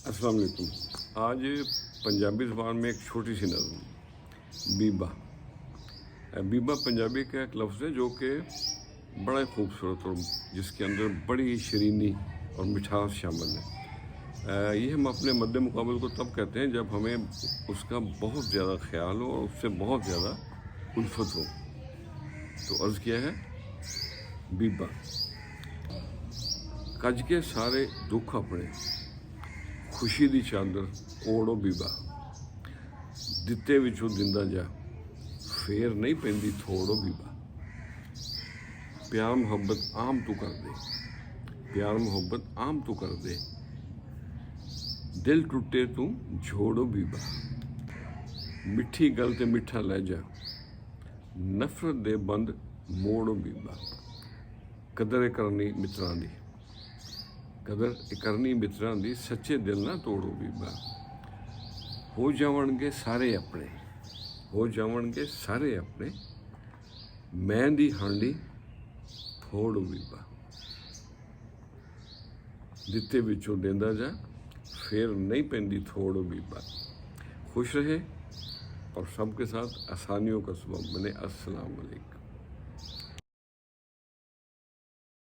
अस्सलाम वालेकुम। आज पंजाबी ज़बान में एक छोटी सी नज़म बीबा। बीबा पंजाबी का एक लफ्ज़ है जो कि बड़ा ही खूबसूरत और जिसके अंदर बड़ी शीरीनी और मिठास शामिल है। ये हम अपने मद्दे मुकाबल को तब कहते हैं जब हमें उसका बहुत ज़्यादा ख्याल हो और उससे बहुत ज़्यादा उल्फत हो। तो अर्ज़ किया है बीबा। कज के सारे दुख अपने खुशी दी चादर ओढ़ो बीबा, दिते विचों दिंदा जा फेर नहीं पैंदी थोड़ो बीबा। प्यार मुहब्बत आम तू कर दे, प्यार मुहब्बत आम तू कर दे, दिल टुटे तू जोड़ो बीबा। मिठी गल ते मिठा लहजा, नफरत दे बंद मोड़ो बीबा। कदर करनी मित्रां दी, कदर करनी मित्रां दी, सच्चे दिल ना तोड़ो बीबा। हो जावणगे सारे अपने, हो जावणगे सारे अपने, मैं दी हांडी फोड़ो बीबा। दिते विचों देंदा जा फिर नहीं पैंदी थोड़ो बीबा। खुश रहे और सबके साथ आसानियों का सबब बने। अस्सलाम वालेकुम।